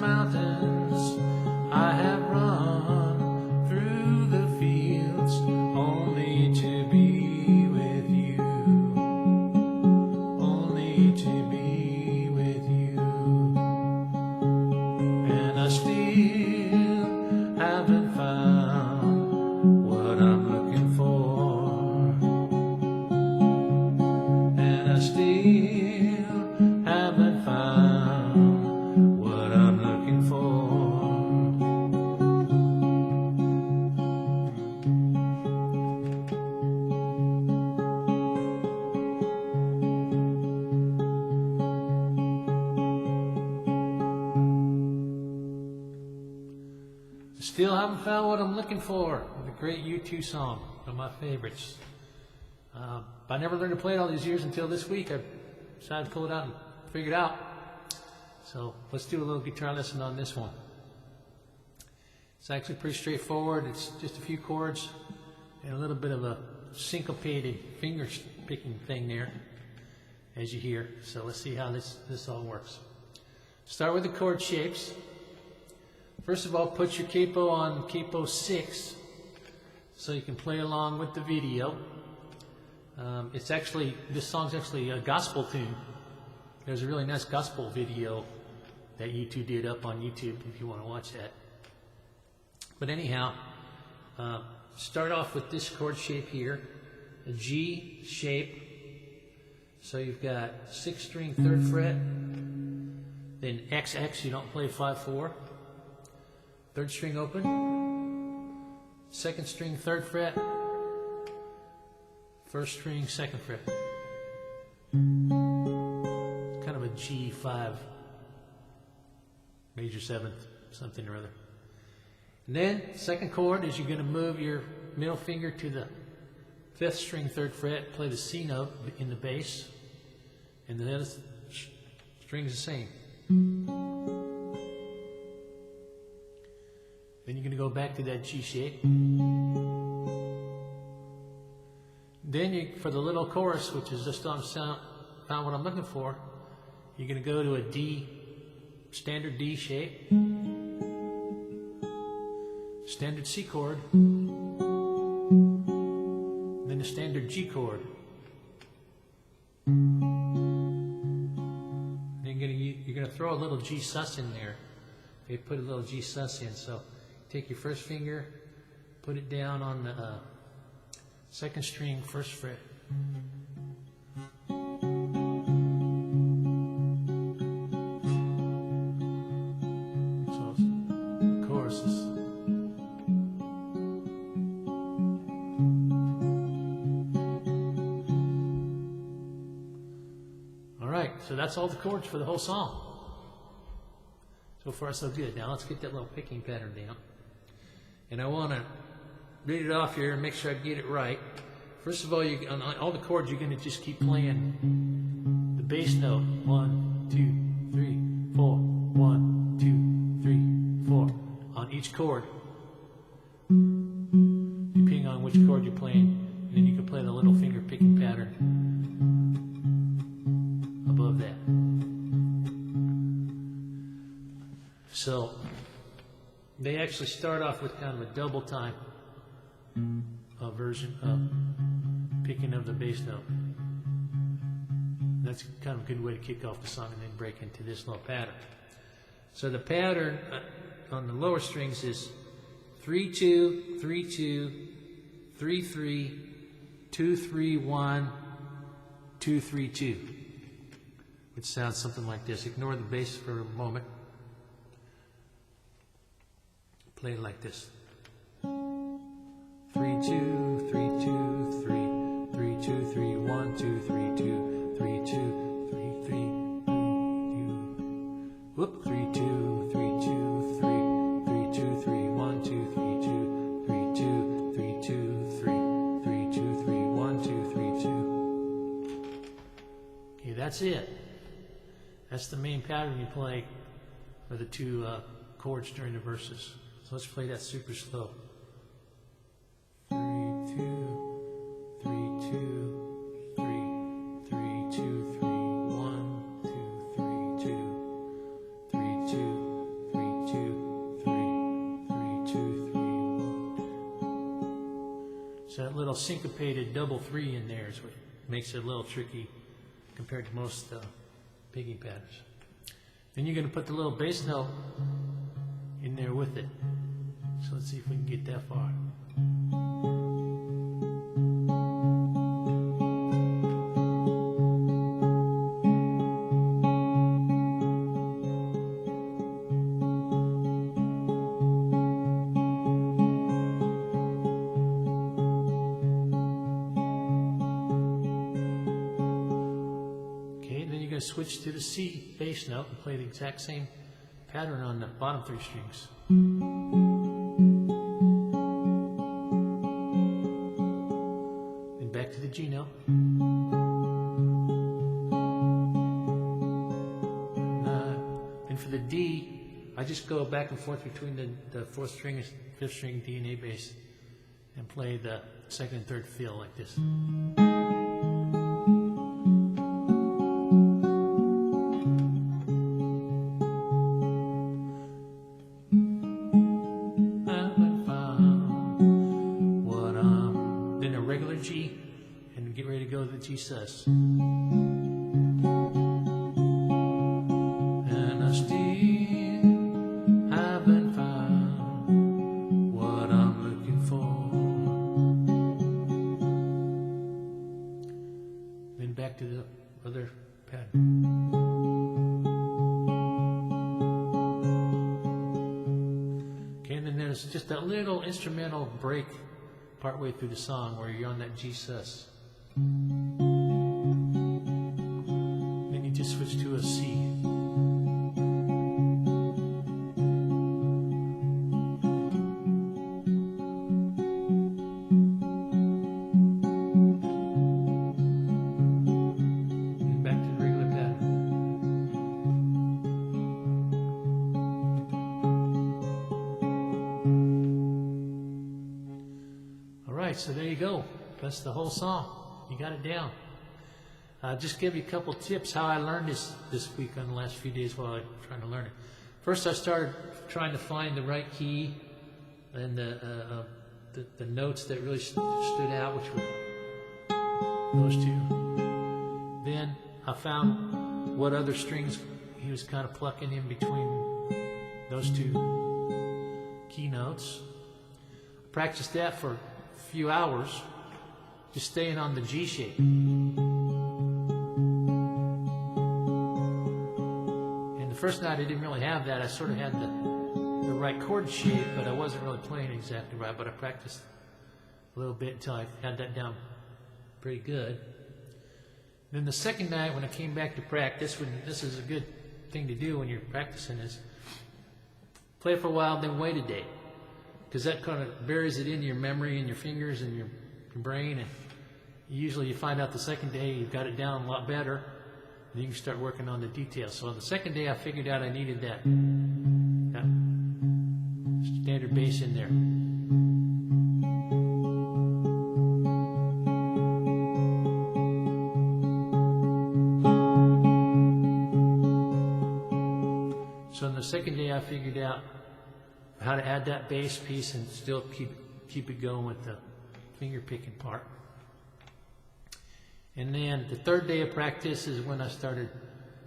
mountains, I have run through the fields, only to be with you, only to be with you. And I still haven't found what I'm looking for, and I still haven't found what I'm looking for. Still haven't found what I'm looking for. The great U2 song, one of my favorites. I never learned to play it all these years until this week. I decided to pull it out and figure it out. So let's do a little guitar lesson on this one. It's actually pretty straightforward. It's just a few chords and a little bit of a syncopated finger picking thing there, as you hear. So let's see how this all works. Start with the chord shapes. First of all, put your capo on capo 6 so you can play along with the video. This song's actually a gospel tune. There's a really nice gospel video that U2 did up on YouTube if you want to watch that. But anyhow, start off with this chord shape here, a G shape. So you've got 6th string 3rd fret, then XX, you don't play 5/4. 3rd string open, 2nd string 3rd fret, 1st string 2nd fret. It's kind of a G5, major 7th, something or other. And then, second chord is you're going to move your middle finger to the 5th string 3rd fret, play the C note in the bass, and the other string's the same. Then you're going to go back to that G shape. Then for the little chorus, which is just on sound, found what I'm looking for, you're going to go to a D, standard D shape, standard C chord, then a standard G chord. Then you're going to throw a little G sus in there. They put a little G sus in, so take your first finger, put it down on the 2nd string 1st fret. So choruses. All right, so that's all the chords for the whole song. So far so good. Now let's get that little picking pattern down. And I want to read it off here and make sure I get it right. First of all, on all the chords, you're going to just keep playing the bass note. 1, 2, 3, 4. 1, 2, 3, 4. On each chord, depending on which chord you're playing. And then you can play the little finger picking pattern above that. So they actually start off with kind of a double time version of picking of the bass note. That's kind of a good way to kick off the song and then break into this little pattern. So the pattern on the lower strings is 3-2, 3-2, 3-3, 2-3-1, 2-3-2, which sounds something like this. Ignore the bass for a moment. Play it like this. 3-2, 3-2, 3, 3-2, 3-1, 2-3-2, 3-2, 3-3, 3-2. Whoop, 3-2, 3-2, 3, 3-2, 3-1, 2-3-2, 3-2, 3-2, 3, 3-2, 3-1, 2-3-2. Okay, that's it. That's the main pattern you play for the two chords during the verses. So let's play that super slow. 3-2, 3-2, 3, 3-2, 3-1, 2-3-2, 3-2, 3-2, 3-1, 2-3-2, 3-2, 3-1, 2-3-2. little syncopated double 3 in there, is what makes it a little tricky compared to most picking patterns. Then you're going to put the little bass note in there with it. So let's see if we can get that far. Switch to the C bass note and play the exact same pattern on the bottom 3 strings. Then back to the G note. And for the D, I just go back and forth between the 4th string and 5th string D and A bass and play the 2nd and 3rd fill like this. G, and get ready to go to the G sus. And I still haven't found what I'm looking for. Then back to the other pattern. Okay, and then there's just a little instrumental break partway through the song where you're on that G sus. Then you just switch to a C. And back to the regular pattern. So there you go. That's the whole song. You got it down. Just give you a couple tips how I learned this week on the last few days while I'm trying to learn it. First, I started trying to find the right key and the notes that really stood out, which were those 2. Then I found what other strings he was kind of plucking in between those 2 key notes. I practiced that for few hours, just staying on the G shape. And the first night I didn't really have that. I sort of had the right chord shape, but I wasn't really playing exactly right. But I practiced a little bit until I had that down pretty good. Then the second night when I came back to practice, this is a good thing to do when you're practicing, is play for a while, then wait a day. Because that kind of buries it in your memory and your fingers and your brain, and usually you find out the second day you've got it down a lot better, and you can start working on the details. So on the second day I figured out I needed that standard bass in there. So on the second day I figured out how to add that bass piece and still keep it going with the finger picking part. And then the 3rd day of practice is when I started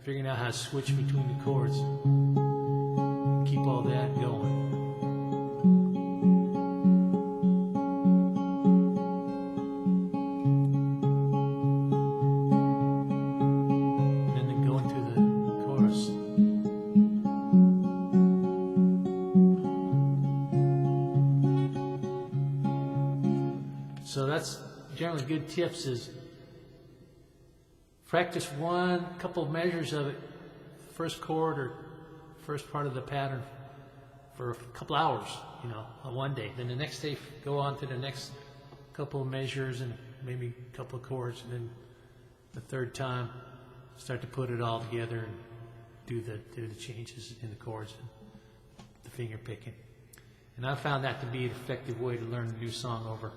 figuring out how to switch between the chords. Keep all that going. And then go into the chorus. So that's generally good tips, is practice one couple of measures of it, first chord or first part of the pattern for a couple hours, on one day. Then the next day go on to the next couple of measures and maybe a couple of chords, and then the 3rd time start to put it all together and do the changes in the chords and the finger picking. And I found that to be an effective way to learn a new song over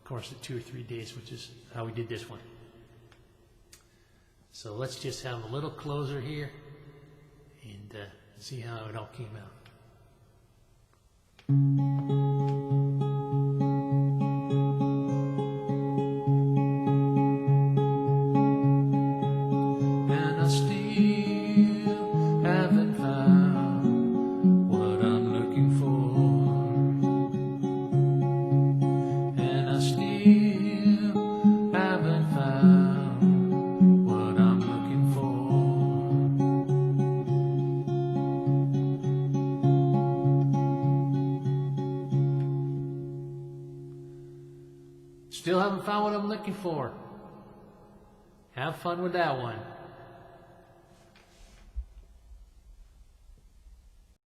course of 2 or 3 days, which is how we did this one. So let's just have a little closer here and see how it all came out. Still haven't found what I'm looking for. Have fun with that one.